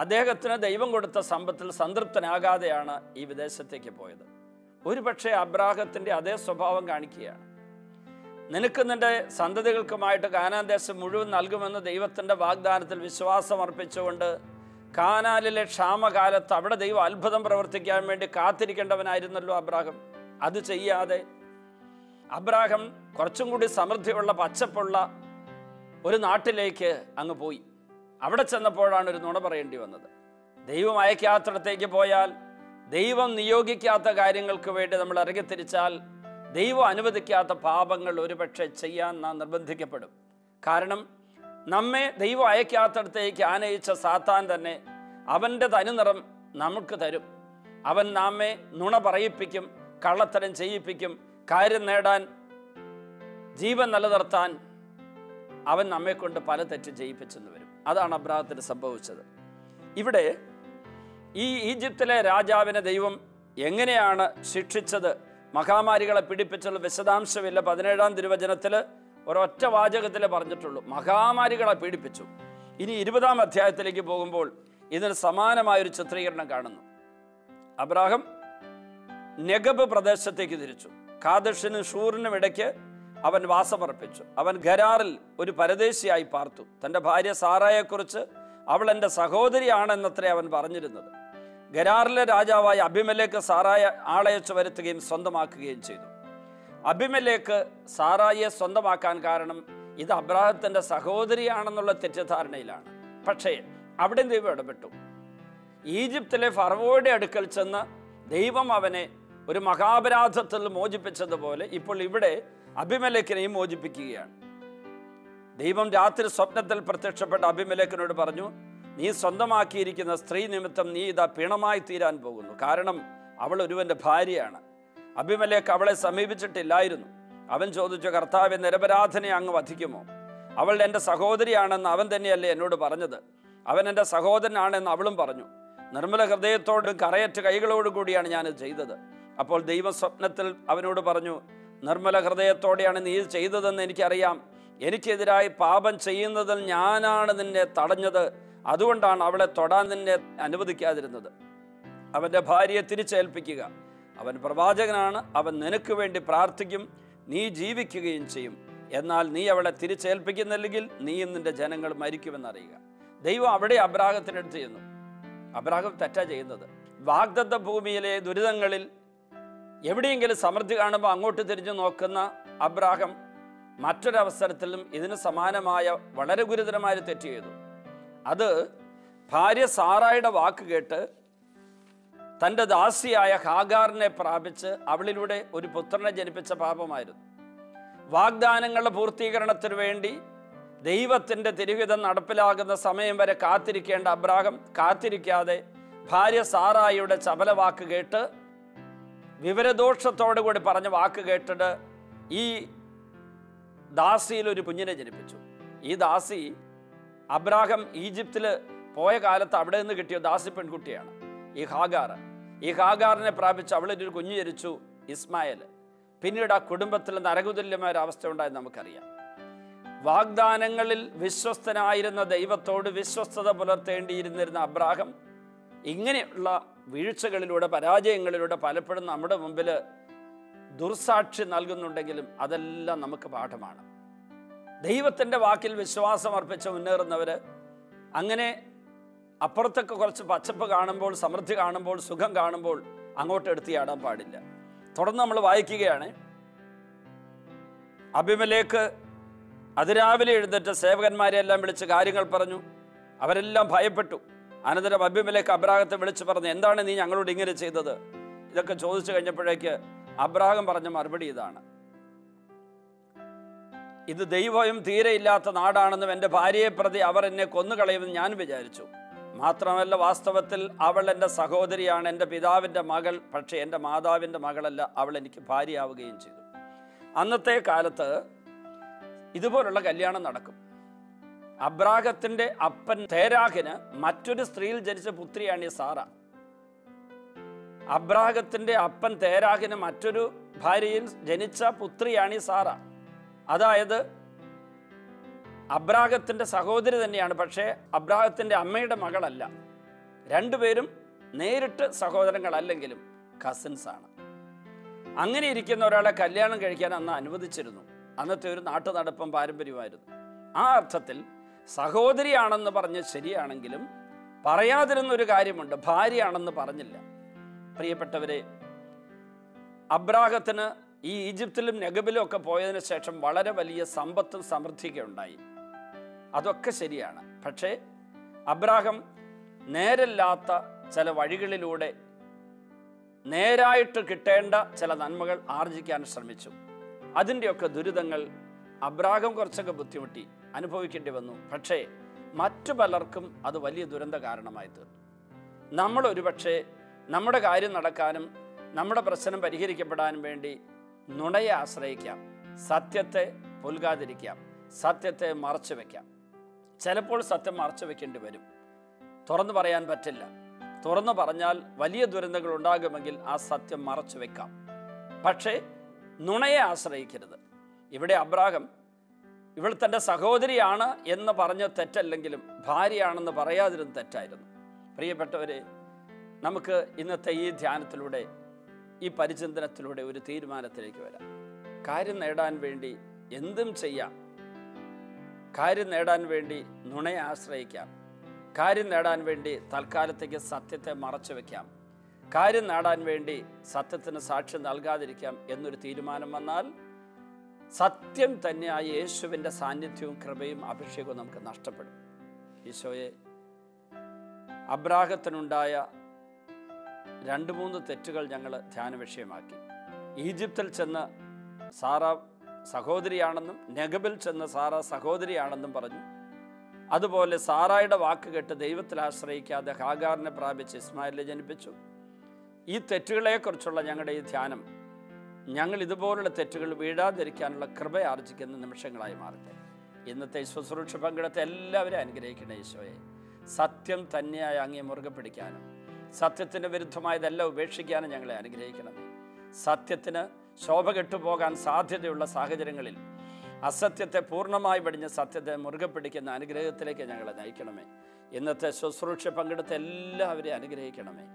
അദ്ദേഹത്തിന് ദൈവം കൊടുത്ത സമ്പത്തിൽ സംതൃപ്തനാകാതെയാണ് ഈ വിദേശത്തേക്ക് പോയത്. ഒരുപക്ഷെ അബ്രാഹത്തിൻ്റെ അതേ സ്വഭാവം കാണിക്കുകയാണ്. നിനക്ക് നിന്റെ സന്തതികൾക്കുമായിട്ട് കാനാൻ ദേശം മുഴുവൻ നൽകുമെന്ന് ദൈവത്തിൻ്റെ വാഗ്ദാനത്തിൽ വിശ്വാസം അർപ്പിച്ചുകൊണ്ട് കാനാനിലെ ക്ഷാമകാലത്ത് അവിടെ ദൈവം അത്ഭുതം പ്രവർത്തിക്കാൻ വേണ്ടി കാത്തിരിക്കേണ്ടവനായിരുന്നല്ലോ അബ്രാഹം. അത് ചെയ്യാതെ അബ്രാഹം കുറച്ചും കൂടി സമൃദ്ധിയുള്ള പച്ചപ്പുള്ള ഒരു നാട്ടിലേക്ക് അങ്ങ് പോയി. അവിടെ ചെന്നപ്പോഴാണ് ഒരു നുണ പറയേണ്ടി വന്നത്. ദൈവം അയക്കാത്തിടത്തേക്ക് പോയാൽ, ദൈവം നിയോഗിക്കാത്ത കാര്യങ്ങൾക്ക് വേണ്ടി നമ്മൾ ഇറങ്ങിത്തിരിച്ചാൽ, ദൈവം അനുവദിക്കാത്ത പാപങ്ങൾ ഒരുപക്ഷെ ചെയ്യാൻ നാം നിർബന്ധിക്കപ്പെടും. കാരണം നമ്മെ ദൈവം അയക്കാത്തിടത്തേക്ക് ആനയിച്ച സാത്താൻ തന്നെ അവൻ്റെ തനിനിറം നമുക്ക് തരും. അവൻ നമ്മെ നുണ പറയിപ്പിക്കും, കള്ളത്തരം ചെയ്യിപ്പിക്കും, കാര്യം നേടാൻ, ജീവൻ നിലനിർത്താൻ അവൻ നമ്മെക്കൊണ്ട് പല തെറ്റ് ചെയ്യിപ്പിച്ചെന്ന് വരും. അതാണ് അബ്രാഹത്തിന് സംഭവിച്ചത്. ഇവിടെ ഈ ഈജിപ്തിലെ രാജാവിനെ ദൈവം എങ്ങനെയാണ് ശിക്ഷിച്ചത്, മഹാമാരികളെ പിടിപ്പിച്ചുള്ള വിശദാംശമില്ല. 17-ാം തിരുവചനത്തിൽ ഒരൊറ്റ വാചകത്തിൽ പറഞ്ഞിട്ടുള്ളൂ, മഹാമാരികളെ പീഡിപ്പിച്ചു. ഇനി 20-ാം അധ്യായത്തിലേക്ക് പോകുമ്പോൾ ഇതിന് സമാനമായൊരു ചിത്രീകരണം കാണുന്നു. അബ്രാഹം നെഗബ് പ്രദേശത്തേക്ക് തിരിച്ചു. കാദഷിനും ഷൂറിനും ഇടയ്ക്ക് അവൻ വാസമർപ്പിച്ചു. അവൻ ഗരാറിൽ ഒരു പരദേശിയായി പാർത്തു. തൻ്റെ ഭാര്യ സാറായെക്കുറിച്ച് അവൾ എൻ്റെ സഹോദരിയാണെന്നത്രേ അവൻ പറഞ്ഞിരുന്നത്. ഗരാറിലെ രാജാവായ അബിമേലെക്ക് സാറായെ ആളയച്ചു വരുത്തുകയും സ്വന്തമാക്കുകയും ചെയ്തു. അബിമേലെക്ക് സാറായെ സ്വന്തമാക്കാൻ കാരണം ഇത് അബ്രാഹത്തിൻ്റെ സഹോദരിയാണെന്നുള്ള തെറ്റിദ്ധാരണയിലാണ്. പക്ഷേ അവിടെ ദൈവം ഇടപെട്ടു. ഈജിപ്തിലെ ഫറവോയുടെ അടുക്കൽ ചെന്ന് ദൈവം അവനെ ഒരു മഹാപരാധത്തിൽ മോചിപ്പിച്ചതുപോലെ ഇപ്പോൾ ഇവിടെ അബിമേലെക്കിനെയും മോചിപ്പിക്കുകയാണ്. ദൈവം രാത്രി സ്വപ്നത്തിൽ പ്രത്യക്ഷപ്പെട്ട അബിമേലെക്കിനോട് പറഞ്ഞു, നീ സ്വന്തമാക്കിയിരിക്കുന്ന സ്ത്രീ നിമിത്തം നീ ഇതാ പിണമായി തീരാൻ പോകുന്നു. കാരണം അവൾ ഒരുവൻ്റെ ഭാര്യയാണ്. അബിമേലെക്ക് അവളെ സമീപിച്ചിട്ടില്ലായിരുന്നു. അവൻ ചോദിച്ചു, കർത്താവേ, നിരപരാധനെ അങ്ങ് വധിക്കുമോ? അവൾ എൻ്റെ സഹോദരിയാണെന്ന് അവൻ തന്നെയല്ലേ എന്നോട് പറഞ്ഞത്? അവൻ എൻ്റെ സഹോദരനാണെന്ന് അവളും പറഞ്ഞു. നിർമ്മല ഹൃദയത്തോടും കറയറ്റ കൈകളോടും കൂടിയാണ് ഞാനിത് ചെയ്തത്. അപ്പോൾ ദൈവം സ്വപ്നത്തിൽ അവനോട് പറഞ്ഞു, നിർമ്മല ഹൃദയത്തോടെയാണ് നീ ഇത് ചെയ്തതെന്ന് എനിക്കറിയാം. എനിക്കെതിരായി പാപം ചെയ്യുന്നതിൽ ഞാനാണ് നിന്നെ തടഞ്ഞത്. അതുകൊണ്ടാണ് അവളെ തൊടാൻ നിന്നെ അനുവദിക്കാതിരുന്നത്. അവൻ്റെ ഭാര്യയെ തിരിച്ചേൽപ്പിക്കുക. അവൻ പ്രവാചകനാണ്. അവൻ നിനക്ക് വേണ്ടി പ്രാർത്ഥിക്കും, നീ ജീവിക്കുകയും ചെയ്യും. എന്നാൽ നീ അവളെ തിരിച്ചേൽപ്പിക്കുന്നില്ലെങ്കിൽ നീയും നിന്റെ ജനങ്ങൾ മരിക്കുമെന്നറിയുക. ദൈവം അവിടെ അബ്രാഹത്തിനടുത്ത് ചെയ്യുന്നു. അബ്രാഹം തെറ്റാ ചെയ്യുന്നത്. വാഗ്ദത്ത ഭൂമിയിലെ ദുരിതങ്ങളിൽ എവിടെയെങ്കിലും സമൃദ്ധി കാണുമ്പോൾ അങ്ങോട്ട് തിരിഞ്ഞു നോക്കുന്ന അബ്രാഹം മറ്റൊരവസരത്തിലും ഇതിന് സമാനമായ വളരെ ഗുരുതരമായ തെറ്റ് ചെയ്തു. അത് ഭാര്യ സാറായുടെ വാക്ക് കേട്ട് തൻ്റെ ദാസിയായ ഹാഗാറിനെ പ്രാപിച്ച് അവളിലൂടെ ഒരു പുത്രനെ ജനിപ്പിച്ച പാപമായിരുന്നു. വാഗ്ദാനങ്ങളുടെ പൂർത്തീകരണത്തിന് വേണ്ടി ദൈവത്തിൻ്റെ തിരുഹിതം നടപ്പിലാകുന്ന സമയം വരെ കാത്തിരിക്കേണ്ട അബ്രാഹം കാത്തിരിക്കാതെ ഭാര്യ സാറായിയുടെ ചപല വാക്ക് കേട്ട്, വിവരദോഷത്തോടു കൂടി പറഞ്ഞ വാക്ക് കേട്ടിട്ട് ഈ ദാസിയിൽ ഒരു കുഞ്ഞിനെ ജനിപ്പിച്ചു. ഈ ദാസി അബ്രാഹം ഈജിപ്തിൽ പോയ കാലത്ത് അവിടെ നിന്ന് കിട്ടിയ ദാസി പെൺകുട്ടിയാണ് ഈ ഹാഗാർ. ഈ ഹാഗാറിനെ പ്രാപിച്ച് അവളിലൊരു കുഞ്ഞ് ജനിച്ചു, ഇസ്മായേൽ. പിന്നീട് ആ കുടുംബത്തിൽ നരകതുല്യമായ ഒരു അവസ്ഥ ഉണ്ടായെന്ന് നമുക്കറിയാം. വാഗ്ദാനങ്ങളിൽ വിശ്വസ്തനായിരുന്ന ദൈവത്തോട് വിശ്വസ്തത പുലർത്തേണ്ടിയിരുന്നിരുന്ന അബ്രാഹം ഇങ്ങനെയുള്ള വീഴ്ചകളിലൂടെ, പരാജയങ്ങളിലൂടെ പലപ്പോഴും നമ്മുടെ മുമ്പിൽ ദുർസാക്ഷി നൽകുന്നുണ്ടെങ്കിലും അതെല്ലാം നമുക്ക് പാഠമാണ്. ദൈവത്തിൻ്റെ വാക്കിൽ വിശ്വാസം അർപ്പിച്ച് മുന്നേറുന്നവർ അങ്ങനെ അപ്പുറത്തൊക്കെ കുറച്ച് പച്ചപ്പ് കാണുമ്പോൾ, സമൃദ്ധി കാണുമ്പോൾ, സുഖം കാണുമ്പോൾ അങ്ങോട്ട് എടുത്തിയാടാൻ പാടില്ല. തുടർന്ന് നമ്മൾ വായിക്കുകയാണ്, അബീമേലെക്ക് അതിരാവിലെ എഴുന്നേറ്റ് സേവകന്മാരെ എല്ലാം വിളിച്ച് കാര്യങ്ങൾ പറഞ്ഞു. അവരെല്ലാം ഭയപ്പെട്ടു. അനന്തരം അബീമേലെക്ക് അബ്രാഹത്തെ വിളിച്ച് പറഞ്ഞു, എന്താണ് നീ ഞങ്ങളോട് ഇങ്ങനെ ചെയ്തത്? ഇതൊക്കെ ചോദിച്ചു കഴിഞ്ഞപ്പോഴേക്ക് അബ്രാഹം പറഞ്ഞ മറുപടി ഇതാണ്, ഇത് ദൈവം തീരെ ഇല്ലാത്ത നാടാണെന്നും എൻ്റെ ഭാര്യയെ പ്രതി അവർ എന്നെ കൊന്നുകളയുമെന്ന് ഞാൻ വിചാരിച്ചു. മാത്രമല്ല, വാസ്തവത്തിൽ അവൾ എൻ്റെ സഹോദരിയാണ്, എൻ്റെ പിതാവിൻ്റെ മകൾ, പക്ഷേ എൻ്റെ മാതാവിൻ്റെ മകളല്ല. അവൾ എനിക്ക് ഭാര്യയാവുകയും ചെയ്തു. അന്നത്തെ കാലത്ത് ഇതുപോലുള്ള കല്യാണം നടക്കും. അബ്രാഹത്തിൻ്റെ അപ്പൻ തേരാഹിന് മറ്റൊരു സ്ത്രീയിൽ ജനിച്ച പുത്രിയാണ് ഈ സാറ. അബ്രാഹത്തിൻ്റെ അപ്പൻ തേരാഹിന് മറ്റൊരു ഭാര്യയിൽ ജനിച്ച പുത്രിയാണ് ഈ സാറ. അതായത് അബ്രാഹത്തിൻ്റെ സഹോദരി തന്നെയാണ്, പക്ഷേ അബ്രാഹത്തിൻ്റെ അമ്മയുടെ മകളല്ല. രണ്ടുപേരും നേരിട്ട് സഹോദരങ്ങളല്ലെങ്കിലും കസിൻസാണ്. അങ്ങനെ ഇരിക്കുന്ന ഒരാളെ കല്യാണം കഴിക്കാൻ അന്ന് അനുവദിച്ചിരുന്നു. അന്നത്തെ ഒരു നാട്ടു നടപ്പും പാരമ്പര്യമായിരുന്നു. ആ അർത്ഥത്തിൽ സഹോദരിയാണെന്ന് പറഞ്ഞ് ശരിയാണെങ്കിലും പറയാതിരുന്നൊരു കാര്യമുണ്ട്, ഭാര്യയാണെന്ന് പറഞ്ഞില്ല. പ്രിയപ്പെട്ടവരെ, അബ്രാഹത്തിന് ഈ ഈജിപ്തിലും നെഗബിലും ഒക്കെ പോയതിനു ശേഷം വളരെ വലിയ സമ്പത്തും സമൃദ്ധിയൊക്കെ ഉണ്ടായി. അതൊക്കെ ശരിയാണ്. പക്ഷേ അബ്രാഹം നേരല്ലാത്ത ചില വഴികളിലൂടെ നേരായിട്ട് കിട്ടേണ്ട ചില നന്മകൾ ആർജിക്കാൻ ശ്രമിച്ചു. അതിൻ്റെയൊക്കെ ദുരിതങ്ങൾ അബ്രാഹം കുറച്ചൊക്കെ ബുദ്ധിമുട്ടി അനുഭവിക്കേണ്ടി വന്നു. പക്ഷേ മറ്റു പലർക്കും അത് വലിയ ദുരന്ത കാരണമായി തീർന്നു. നമ്മളൊരുപക്ഷെ നമ്മുടെ കാര്യം നടക്കാനും നമ്മുടെ പ്രശ്നം പരിഹരിക്കപ്പെടാനും വേണ്ടി നുണയെ ആശ്രയിക്കാം, സത്യത്തെ പുൽകാതിരിക്കാം, സത്യത്തെ മറച്ചു വയ്ക്കാം. ചിലപ്പോൾ സത്യം മറച്ചു വയ്ക്കേണ്ടി വരും, തുറന്നു പറയാൻ പറ്റില്ല. തുറന്നു പറഞ്ഞാൽ വലിയ ദുരന്തങ്ങൾ ഉണ്ടാകുമെങ്കിൽ ആ സത്യം മറച്ചു വെക്കാം. പക്ഷേ നുണയെ ആശ്രയിക്കരുത്. ഇവിടെ അബ്രാഹം ഇവൾ തൻ്റെ സഹോദരിയാണ് എന്ന് പറഞ്ഞ തെറ്റല്ലെങ്കിലും ഭാര്യയാണെന്ന് പറയാതിരുന്ന തെറ്റായിരുന്നു. പ്രിയപ്പെട്ടവരെ, നമുക്ക് ഇന്നത്തെ ഈ ധ്യാനത്തിലൂടെ, ഈ പരിചിന്തനത്തിലൂടെ ഒരു തീരുമാനത്തിലേക്ക് വരാം. കാര്യം നേടാൻ വേണ്ടി എന്തും ചെയ്യാം. കാര്യം നേടാൻ വേണ്ടി നുണയെ ആശ്രയിക്കാം. കാര്യം നേടാൻ വേണ്ടി തൽക്കാലത്തേക്ക് സത്യത്തെ മറച്ചു വയ്ക്കാം. കാര്യം നേടാൻ വേണ്ടി സത്യത്തിന് സാക്ഷ്യം നൽകാതിരിക്കാം എന്നൊരു തീരുമാനം വന്നാൽ സത്യം തന്നെയായ യേശുവിൻ്റെ സാന്നിധ്യവും കൃപയും അഭിഷേകവും നമുക്ക് നഷ്ടപ്പെടും. ഈശോയെ, അബ്രാഹത്തിനുണ്ടായ 2-3 തെറ്റുകൾ ഞങ്ങൾ ധ്യാന വിഷയമാക്കി. ഈജിപ്തിൽ ചെന്ന് സാറ സഹോദരിയാണെന്നും നെഗബിൽ ചെന്ന് സാറ സഹോദരിയാണെന്നും പറഞ്ഞു. അതുപോലെ സാറായുടെ വാക്ക് കേട്ട് ദൈവത്തിൽ ആശ്രയിക്കാതെ ഹാഗാറിനെ പ്രാപിച്ച് ഇസ്മായിലിനെ ജനിപ്പിച്ചു. ഈ തെറ്റുകളെക്കുറിച്ചുള്ള ഞങ്ങളുടെ ഈ ധ്യാനം ഞങ്ങൾ ഇതുപോലുള്ള തെറ്റുകൾ വീഴാതിരിക്കാനുള്ള കൃപ ആർജിക്കുന്ന നിമിഷങ്ങളായി മാറട്ടെ. ഇന്നത്തെ ശുശ്രൂഷ പങ്കെടുത്ത എല്ലാവരെയും അനുഗ്രഹിക്കണേ ഈശോയെ. സത്യം തന്നെയായി അങ്ങേ മുറുകെ പിടിക്കാനും സത്യത്തിന് വിരുദ്ധമായതെല്ലാം ഉപേക്ഷിക്കാനും ഞങ്ങളെ അനുഗ്രഹിക്കണമേ. സത്യത്തിന് ശോഭ കെട്ടുപോകാൻ സാധ്യതയുള്ള സാഹചര്യങ്ങളിൽ അസത്യത്തെ പൂർണ്ണമായി വെടിഞ്ഞ് സത്യത്തെ മുറുകെ പിടിക്കുന്ന അനുഗ്രഹത്തിലേക്ക് ഞങ്ങളെ നയിക്കണമേ. ഇന്നത്തെ ശുശ്രൂഷ പങ്കെടുത്ത എല്ലാവരെയും അനുഗ്രഹിക്കണമേ.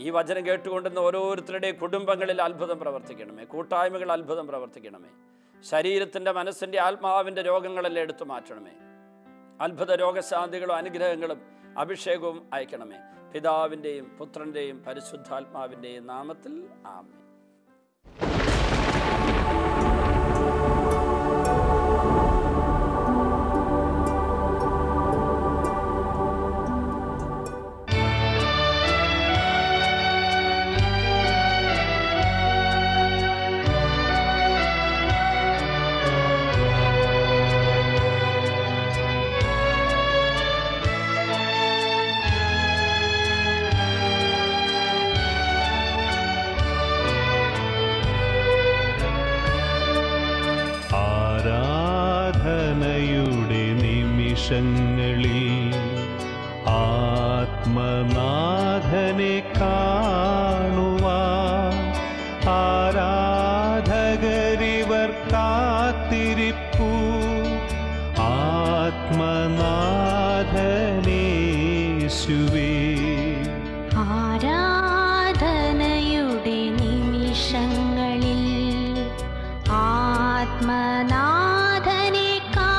ഈ വചനം കേട്ടുകൊണ്ടുന്ന ഓരോരുത്തരുടെയും കുടുംബങ്ങളിൽ അത്ഭുതം പ്രവർത്തിക്കണമേ. കൂട്ടായ്മകൾ അത്ഭുതം പ്രവർത്തിക്കണമേ. ശരീരത്തിൻ്റെ, മനസ്സിൻ്റെ, ആത്മാവിൻ്റെ രോഗങ്ങളെല്ലാം എടുത്തു മാറ്റണമേ. അത്ഭുത രോഗശാന്തികളും അനുഗ്രഹങ്ങളും അഭിഷേകവും അയക്കണമേ. പിതാവിൻ്റെയും പുത്രൻ്റെയും പരിശുദ്ധാത്മാവിൻ്റെയും നാമത്തിൽ ആമേൻ. ആത്മനാഥനെ കാണുവാൻ ആരാധകരിവർ കാത്തിരിപ്പു. ആത്മനാഥനേശുവേ, ആരാധനയുടെ നിമിഷങ്ങളിൽ ആത്മനാഥനെ കാണുവാൻ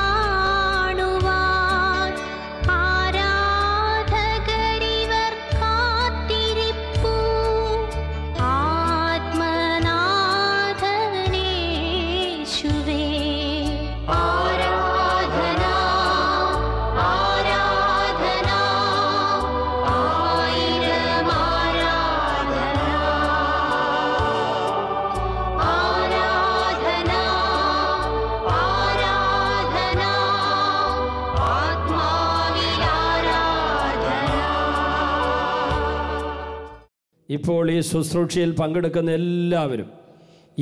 ഇപ്പോൾ ഈ ശുശ്രൂഷയിൽ പങ്കെടുക്കുന്ന എല്ലാവരും,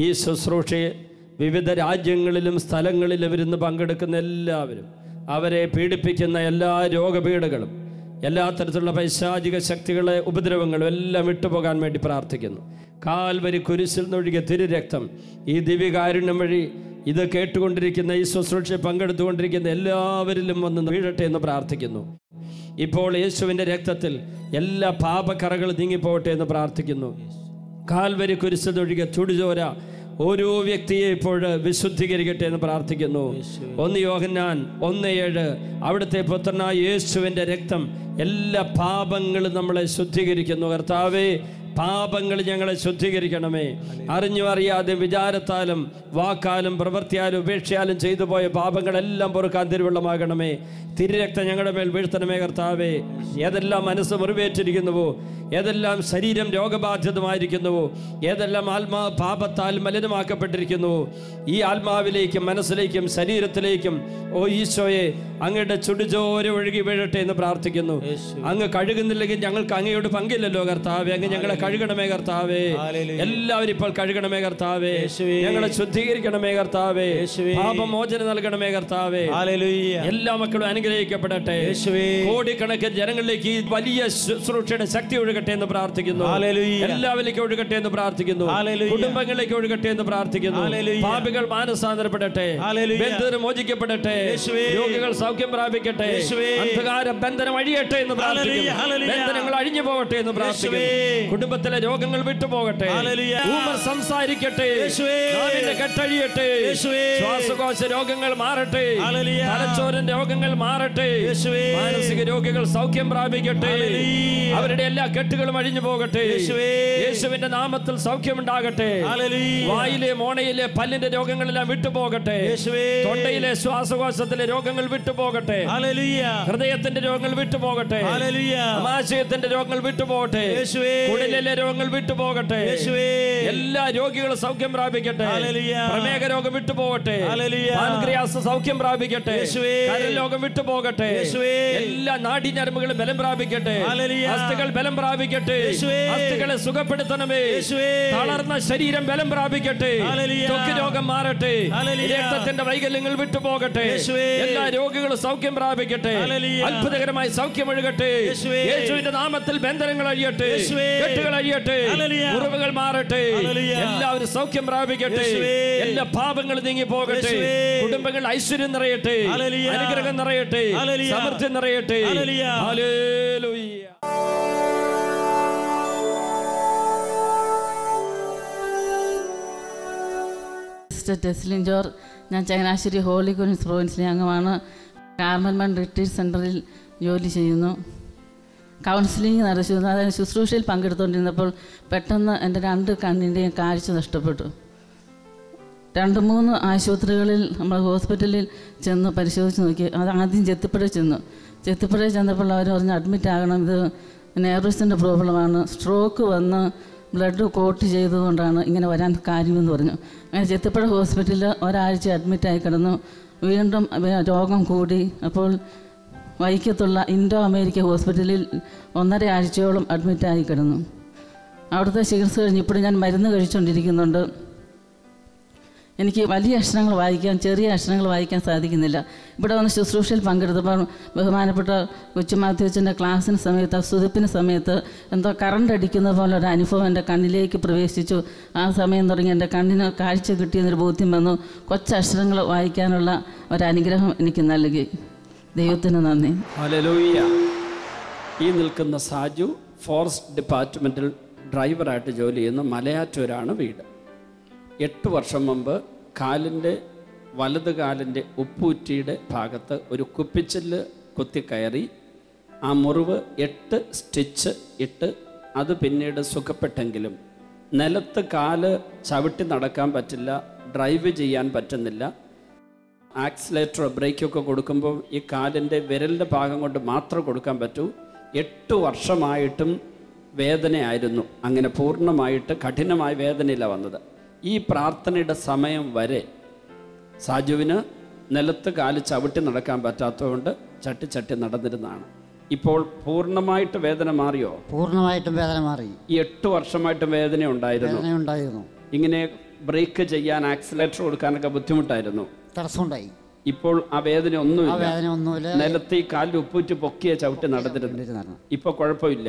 ഈ ശുശ്രൂഷയെ വിവിധ രാജ്യങ്ങളിലും സ്ഥലങ്ങളിലും ഇരുന്ന് പങ്കെടുക്കുന്ന എല്ലാവരും, അവരെ പീഡിപ്പിക്കുന്ന എല്ലാ രോഗപീഠകളും, എല്ലാ തരത്തിലുള്ള പൈശാചിക ശക്തികളെ ഉപദ്രവങ്ങളും എല്ലാം വിട്ടുപോകാൻ വേണ്ടി പ്രാർത്ഥിക്കുന്നു. കാൽവരി കുരിശിൽ നിന്നൊഴുകിയ തിരുരക്തം ഈ ദിവ്യകാരുണ്യം വഴി ഇത് കേട്ടുകൊണ്ടിരിക്കുന്ന, ഈ ശുശ്രൂഷയെ പങ്കെടുത്തുകൊണ്ടിരിക്കുന്ന എല്ലാവരിലും വന്ന് വീഴട്ടെ എന്ന് പ്രാർത്ഥിക്കുന്നു. ഇപ്പോൾ യേശുവിൻ്റെ രക്തത്തിൽ എല്ലാ പാപക്കറകളും നീങ്ങിപ്പോകട്ടെ എന്ന് പ്രാർത്ഥിക്കുന്നു. കാൽവരി കുരിശിൽ നിന്നൊഴുകിയ ചുടുചോര ഓരോ വ്യക്തിയെ ഇപ്പോൾ വിശുദ്ധീകരിക്കട്ടെ എന്ന് പ്രാർത്ഥിക്കുന്നു. 1 യോഹന്നാൻ 1:7 അവിടുത്തെ പുത്രനായ യേശുവിൻ്റെ രക്തം എല്ലാ പാപങ്ങളും നമ്മളെ ശുദ്ധീകരിക്കുന്നു. കർത്താവേ, പാപങ്ങൾ ഞങ്ങളെ ശുദ്ധീകരിക്കണമേ. അറിഞ്ഞും അറിയാതെ വിചാരത്താലും വാക്കാലും പ്രവൃത്തിയാലും ഉപേക്ഷയാലും ചെയ്തു പോയ പാപങ്ങളെല്ലാം പൊറുക്കാൻ തിരുവള്ളമാകണമേ. തിരുരക്തം ഞങ്ങളുടെ മേൽ വീഴ്ത്തണമേ കർത്താവേ. ഏതെല്ലാം മനസ്സ് മുറിവേറ്റിരിക്കുന്നുവോ, ഏതെല്ലാം ശരീരം രോഗബാധിതമായിരിക്കുന്നുവോ, ഏതെല്ലാം ആത്മാ പാപത്താൽ മലിനമാക്കപ്പെട്ടിരിക്കുന്നുവോ, ഈ ആത്മാവിലേക്കും മനസ്സിലേക്കും ശരീരത്തിലേക്കും ഓ ഈശോയെ അങ്ങയുടെ ചുടുചോര ഒഴുകി വീഴട്ടെ എന്ന് പ്രാർത്ഥിക്കുന്നു. അങ്ങ് കഴുകുന്നില്ലെങ്കിൽ ഞങ്ങൾക്ക് അങ്ങയോട് പങ്കില്ലല്ലോ കർത്താവേ. അങ്ങ് ഞങ്ങളെ കഴുകണമേ കർത്താവേ. എല്ലാവരും ഇപ്പോൾ കഴുകണമേ കർത്താവേ. ഞങ്ങളെ ശുദ്ധീകരിക്കണമേ കർത്താവേ. പാപമോചനം നൽകണമേ കർത്താവേ. എല്ലാ മക്കളും അനുഗ്രഹിക്കപ്പെടട്ടെ. കോടിക്കണക്കിന് ജനങ്ങളിലേക്ക് ഈ വലിയ ശുശ്രൂഷയുടെ ശക്തി ഒഴുകട്ടെ എന്ന് പ്രാർത്ഥിക്കുന്നു. എല്ലാവരിലേക്കും ഒഴുകട്ടെ എന്ന് പ്രാർത്ഥിക്കുന്നു. കുടുംബങ്ങളിലേക്ക് ഒഴുകട്ടെ എന്ന് പ്രാർത്ഥിക്കുന്നു. പാപികൾ മാനസാന്തരപ്പെടട്ടെ, ബന്ധനം മോചിക്കപ്പെടട്ടെ, രോഗികൾ സൗഖ്യം പ്രാപിക്കട്ടെ, അന്ധകാര ബന്ധനം അഴിയട്ടെ എന്ന് പ്രാർത്ഥിക്കുന്നു. ബന്ധനങ്ങൾ അഴിഞ്ഞു പോകട്ടെ എന്ന് പ്രാർത്ഥിക്കുന്നു. കുടുംബത്തിലെ രോഗങ്ങൾ വിട്ടുപോകട്ടെ, ഊമർ സംസാരിക്കട്ടെ, നാവിന്റെ കെട്ടഴിയട്ടെ, ശ്വാസകോശ രോഗങ്ങൾ മാറട്ടെ, തലച്ചോറിന്റെ രോഗങ്ങൾ മാറട്ടെ, മാനസിക രോഗികൾ സൗഖ്യം പ്രാപിക്കട്ടെ, അവരുടെ എല്ലാ കെട്ടുകളും അഴിഞ്ഞു പോകട്ടെ. യേശുവിന്റെ നാമത്തിൽ സൗഖ്യമുണ്ടാകട്ടെ. വായിലെ മോണയിലെ പല്ലിന്റെ രോഗങ്ങളെല്ലാം വിട്ടുപോകട്ടെ. തൊണ്ടയിലെ ശ്വാസകോശത്തിലെ രോഗങ്ങൾ വിട്ടുപോകട്ടെ. ഹൃദയത്തിന്റെ രോഗങ്ങൾ വിട്ടുപോകട്ടെ. ആമാശയത്തിന്റെ രോഗങ്ങൾ വിട്ടുപോകട്ടെ. കുടലിലെ രോഗങ്ങൾ വിട്ടുപോകട്ടെ. എല്ലാ രോഗികളും സൗഖ്യം പ്രാപിക്കട്ടെ. പ്രമേഹ രോഗം വിട്ടുപോകട്ടെ. പാൻക്രിയാസ് സൗഖ്യം പ്രാപിക്കട്ടെ. കരരോഗം വിട്ടുപോകട്ടെ. എല്ലാ നാഡീഞരമ്പുകളും ബലം പ്രാപിക്കട്ടെ. അസ്ഥികൾ ബലം പ്രാപിക്കട്ടെ. അസ്ഥികളെ സുഖപ്പെടുത്തണമേ. തളർന്ന ശരീരം ബലം പ്രാപിക്കട്ടെ. ത്വക്ക് രോഗം മാറട്ടെ. രക്തത്തിന്റെ വൈകല്യങ്ങൾ വിട്ടുപോകട്ടെ. എല്ലാ രോഗികളും സൗഖ്യം പ്രാപിക്കട്ടെ. അത്ഭുതകരമായി സൗഖ്യം ഒഴുകട്ടെ. യേശുവിന്റെ നാമത്തിൽ ബന്ധനങ്ങൾ അഴിയട്ടെ, കെട്ടുകൾ അഴിയട്ടെ, മുറിവുകൾ മാറട്ടെ. എല്ലാവരും സൗഖ്യം പ്രാപിക്കട്ടെ. എല്ലാ പാപങ്ങളും നീങ്ങി പോകട്ടെ. കുടുംബങ്ങൾ ഐശ്വര്യം നിറയട്ടെ, അനുഗ്രഹം നിറയട്ടെ, സമൃദ്ധി നിറയട്ടെ. ഹല്ലേലൂയ. സിസ്റ്റർ ടെസ്ലിൻ ജോർ, ഞാൻ ചങ്ങനാശ്ശേരി ഹോളി ക്രോസ് പ്രൊവിൻസിലെ അംഗമാണ്. കാർമൽമൺ റിട്രീറ്റ് സെൻ്ററിൽ ജോലി ചെയ്യുന്നു. കൗൺസിലിംഗ് നടത്തി, അതായത് ശുശ്രൂഷയിൽ പങ്കെടുത്തുകൊണ്ടിരുന്നപ്പോൾ പെട്ടെന്ന് എൻ്റെ 2 കണ്ണിൻ്റെയും കാഴ്ച നഷ്ടപ്പെട്ടു. 2-3 ആശുപത്രികളിൽ നമ്മൾ ഹോസ്പിറ്റലിൽ ചെന്ന് പരിശോധിച്ച് നോക്കി. അത് ആദ്യം ചെത്തിപ്പുഴയിൽ ചെന്നപ്പോൾ അവർ പറഞ്ഞ് അഡ്മിറ്റ് ആകണം, ഇത് നെർവസിൻ്റെ പ്രോബ്ലമാണ്, സ്ട്രോക്ക് വന്ന് ബ്ലഡ് കോട്ട് ചെയ്തുകൊണ്ടാണ് ഇങ്ങനെ വരാൻ കാര്യമെന്ന് പറഞ്ഞു. അങ്ങനെ ചെത്തിപ്പുഴ ഹോസ്പിറ്റലിൽ ഒരാഴ്ച അഡ്മിറ്റായി കിടന്നു. വീണ്ടും രോഗം കൂടി. അപ്പോൾ വൈക്കത്തുള്ള ഇൻഡോ അമേരിക്ക ഹോസ്പിറ്റലിൽ 1.5 ആഴ്ചയോളം അഡ്മിറ്റായി കിടന്നു. അവിടുത്തെ ചികിത്സ കഴിഞ്ഞ് ഇപ്പോൾ ഞാൻ മരുന്ന് കഴിച്ചുകൊണ്ടിരിക്കുന്നുണ്ട്. എനിക്ക് വലിയ അക്ഷരങ്ങൾ വായിക്കാൻ, ചെറിയ അക്ഷരങ്ങൾ വായിക്കാൻ സാധിക്കുന്നില്ല. ഇവിടെ വന്ന് ശുശ്രൂഷയിൽ പങ്കെടുത്തപ്പോൾ ബഹുമാനപ്പെട്ട കൊച്ചുമാത്യുവച്ചൻ്റെ ക്ലാസ്സിന് സമയത്ത്, സുതിപ്പിന് സമയത്ത് എന്തോ കറണ്ട് അടിക്കുന്ന പോലെ ഒരു അനുഭവം എൻ്റെ കണ്ണിലേക്ക് പ്രവേശിച്ചു. ആ സമയം തുടങ്ങി എൻ്റെ കണ്ണിന് കാഴ്ച കിട്ടിയെന്നൊരു ബോധ്യം വന്നു. കൊച്ചക്ഷരങ്ങൾ വായിക്കാനുള്ള ഒരനുഗ്രഹം എനിക്ക് നൽകി. ദൈവത്തിന് നന്ദി. ഹല്ലേലൂയ. ഈ നിൽക്കുന്ന സാജു ഫോറസ്റ്റ് ഡിപ്പാർട്ട്മെൻറ്റിൽ ഡ്രൈവറായിട്ട് ജോലി ചെയ്യുന്ന മലയാറ്റൂരാണ് വീട്. 8 വർഷം മുമ്പ് വലത് കാലിൻ്റെ ഉപ്പൂറ്റിയുടെ ഭാഗത്ത് ഒരു കുപ്പിച്ചില്ല് കുത്തിക്കയറി. ആ മുറിവ് 8 സ്റ്റിച്ച് ഇട്ട് അത് പിന്നീട് സുഖപ്പെട്ടെങ്കിലും നിലത്ത് കാല് ചവിട്ടി നടക്കാൻ പറ്റില്ല, ഡ്രൈവ് ചെയ്യാൻ പറ്റുന്നില്ല. ആക്സിലേറ്ററോ ബ്രേക്കൊക്കെ കൊടുക്കുമ്പോൾ ഈ കാലിൻ്റെ വിരലിൻ്റെ ഭാഗം കൊണ്ട് മാത്രം കൊടുക്കാൻ പറ്റൂ. 8 വർഷമായിട്ടും വേദനയായിരുന്നു. അങ്ങനെ പൂർണ്ണമായിട്ട് കഠിനമായ വേദനയിലാണ് വന്നത്. ഈ പ്രാർത്ഥനയുടെ സമയം വരെ സാജുവിന് നിലത്ത് കാല് ചവിട്ടി നടക്കാൻ പറ്റാത്തതുകൊണ്ട് ചട്ടി നടന്നിരുന്നതാണ്. ഇപ്പോൾ പൂർണ്ണമായിട്ട് വേദന മാറിയോ? പൂർണ്ണമായിട്ടും വേദന മാറി. ഈ 8 വർഷമായിട്ട് വേദന ഉണ്ടായിരുന്നു. ഇങ്ങനെ ബ്രേക്ക് ചെയ്യാൻ, ആക്സിലേറ്റർ കൊടുക്കാനൊക്കെ ബുദ്ധിമുട്ടായിരുന്നു, തടസ്സമുണ്ടായി. ഇപ്പോൾ ആ വേദന ഒന്നുമില്ല. നിലത്ത് ഈ കാലിൽ ഉപ്പൂറ്റ് പൊക്കിയ ചവിട്ടി നടന്നിരുന്നു. ഇപ്പൊ കുഴപ്പമില്ല,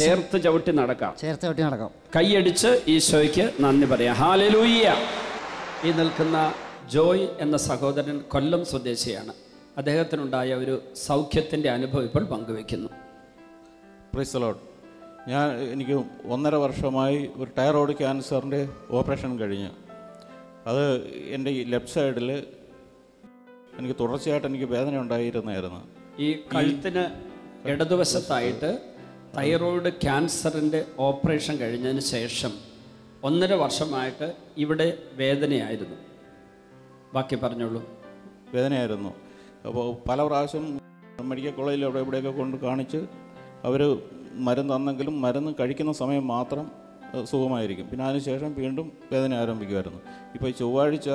ചേർത്ത് ചവിട്ടി നടക്കാം. കൈയടിച്ച് ഈശോയ്ക്ക് നന്ദി പറയാം. ഹല്ലേലൂയ. ഈ നിൽക്കുന്ന ജോയ് എന്ന സഹോദരൻ കൊല്ലം സ്വദേശിയാണ്. അദ്ദേഹത്തിനുണ്ടായ ഒരു സൗഖ്യത്തിൻ്റെ അനുഭവം ഇപ്പോൾ പങ്കുവെക്കുന്നു. Praise the Lord. എനിക്ക് 1.5 വർഷമായി ഒരു തൈറോയ്ഡ് ക്യാൻസറിൻ്റെ ഓപ്പറേഷൻ കഴിഞ്ഞ്. അത് എൻ്റെ ഈ ലെഫ്റ്റ് സൈഡിൽ എനിക്ക് തുടർച്ചയായിട്ട് എനിക്ക് വേദന ഉണ്ടായിരുന്നായിരുന്നു. ഈ കഴുത്തിന് ഇടതുവശത്തായിട്ട് തൈറോയ്ഡ് ക്യാൻസറിൻ്റെ ഓപ്പറേഷൻ കഴിഞ്ഞതിന് ശേഷം 1.5 വർഷമായിട്ട് ഇവിടെ വേദനയായിരുന്നു. ബാക്കി പറഞ്ഞോളൂ. വേദനയായിരുന്നു. അപ്പോൾ പല പ്രാവശ്യം മെഡിക്കൽ കോളേജിൽ അവിടെ ഇവിടെയൊക്കെ കൊണ്ട് കാണിച്ച് അവർ മരുന്ന് തന്നെങ്കിലും മരുന്ന് കഴിക്കുന്ന സമയം മാത്രം സുഖമായിരിക്കും. പിന്നെ അതിനുശേഷം വീണ്ടും വേദന ആരംഭിക്കുമായിരുന്നു. ഇപ്പോൾ ഈ ചൊവ്വാഴ്ച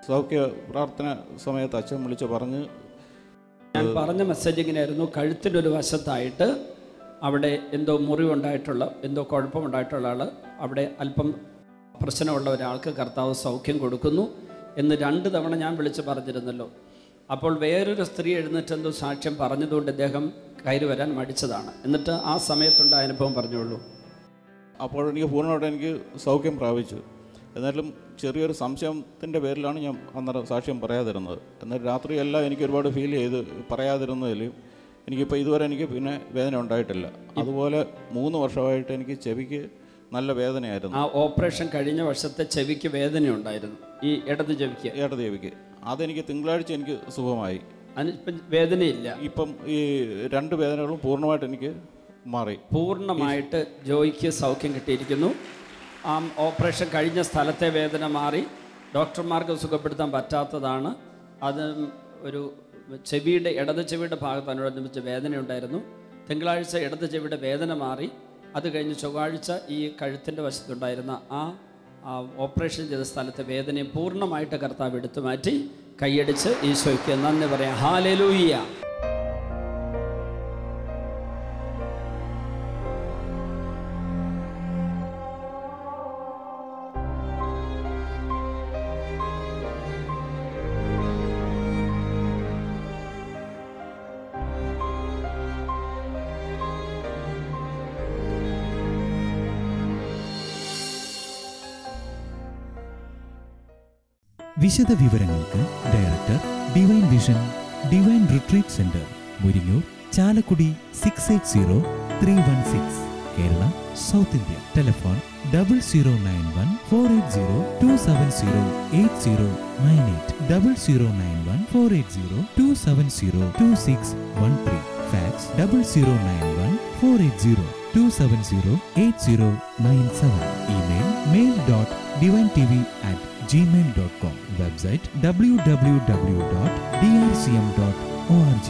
സൗഖ്യ പ്രാർത്ഥന സമയത്ത് അച്ഛൻ വിളിച്ച് പറഞ്ഞ്, ഞാൻ പറഞ്ഞ മെസ്സേജ് ഇങ്ങനെയായിരുന്നു: കഴുത്തിൻ്റെ ഒരു വശത്തായിട്ട് അവിടെ എന്തോ മുറിവുണ്ടായിട്ടുള്ള, എന്തോ കുഴപ്പമുണ്ടായിട്ടുള്ള ആൾ, അവിടെ അല്പം പ്രശ്നമുള്ള ഒരാൾക്ക് കർത്താവ് സൗഖ്യം കൊടുക്കുന്നു എന്ന് 2 തവണ ഞാൻ വിളിച്ച് പറഞ്ഞിരുന്നല്ലോ. അപ്പോൾ വേറൊരു സ്ത്രീ എഴുന്നേറ്റ് എന്തോ സാക്ഷ്യം പറഞ്ഞതുകൊണ്ട് ഇദ്ദേഹം കയറി വരാൻ മടിച്ചതാണ്. എന്നിട്ട് ആ സമയത്തുണ്ടായ അനുഭവം പറഞ്ഞോളൂ. അപ്പോൾ എനിക്ക് പൂർണ്ണമായിട്ട് എനിക്ക് സൗഖ്യം പ്രാപിച്ചു. എന്നാലും ചെറിയൊരു സംശയത്തിൻ്റെ പേരിലാണ് ഞാൻ അന്നേരം സാക്ഷ്യം പറയാതിരുന്നത്. എന്നാൽ രാത്രിയെല്ലാം എനിക്ക് ഒരുപാട് ഫീൽ ചെയ്ത് പറയാതിരുന്നതിൽ എനിക്കിപ്പോൾ ഇതുവരെ എനിക്ക് പിന്നെ വേദന ഉണ്ടായിട്ടില്ല. അതുപോലെ 3 വർഷമായിട്ട് എനിക്ക് ചെവിക്ക് നല്ല വേദനയായിരുന്നു. ആ ഓപ്പറേഷൻ കഴിഞ്ഞ വർഷത്തെ ചെവിക്ക് വേദന ഉണ്ടായിരുന്നു, ഈ ഇടത് ചെവിക്ക്. അതെനിക്ക് തിങ്കളാഴ്ച എനിക്ക് സുഖമായി. അതിനിപ്പം വേദനയില്ല. ഇപ്പം ഈ 2 വേദനകളും പൂർണ്ണമായിട്ട് എനിക്ക് മാറി. പൂർണ്ണമായിട്ട് ജോയിക്ക് സൗഖ്യം കിട്ടിയിരിക്കുന്നു. ആ ഓപ്പറേഷൻ കഴിഞ്ഞ സ്ഥലത്തെ വേദന മാറി. ഡോക്ടർമാർക്ക് സുഖപ്പെടുത്താൻ പറ്റാത്തതാണ്. അത് ഒരു ഇടത് ചെവിയുടെ ഭാഗത്തനുബന്ധിച്ച് വേദന ഉണ്ടായിരുന്നു. തിങ്കളാഴ്ച ഇടത് ചെവിയുടെ വേദന മാറി. അത് കഴിഞ്ഞ് ചൊവ്വാഴ്ച ഈ കഴുത്തിൻ്റെ വശത്തുണ്ടായിരുന്ന ആ ഓപ്പറേഷൻ ചെയ്ത സ്ഥലത്തെ വേദനയെ പൂർണ്ണമായിട്ട് കർത്താവ് എടുത്തു മാറ്റി. കൈയടിച്ച് ഈശോയ്ക്ക് നന്ദി പറയാം. ഹല്ലേലൂയ. വിശദ വിവരങ്ങൾക്ക് director, divine vision divine retreat centre, Muringoor, Chalakudy 680316, Kerala, south India. Telephone 0091 480 270 8098, 0091 480 270 2613. Fax 0091 480 270 8097. Email mail.divintv@gmail.com. Website www.drcm.org.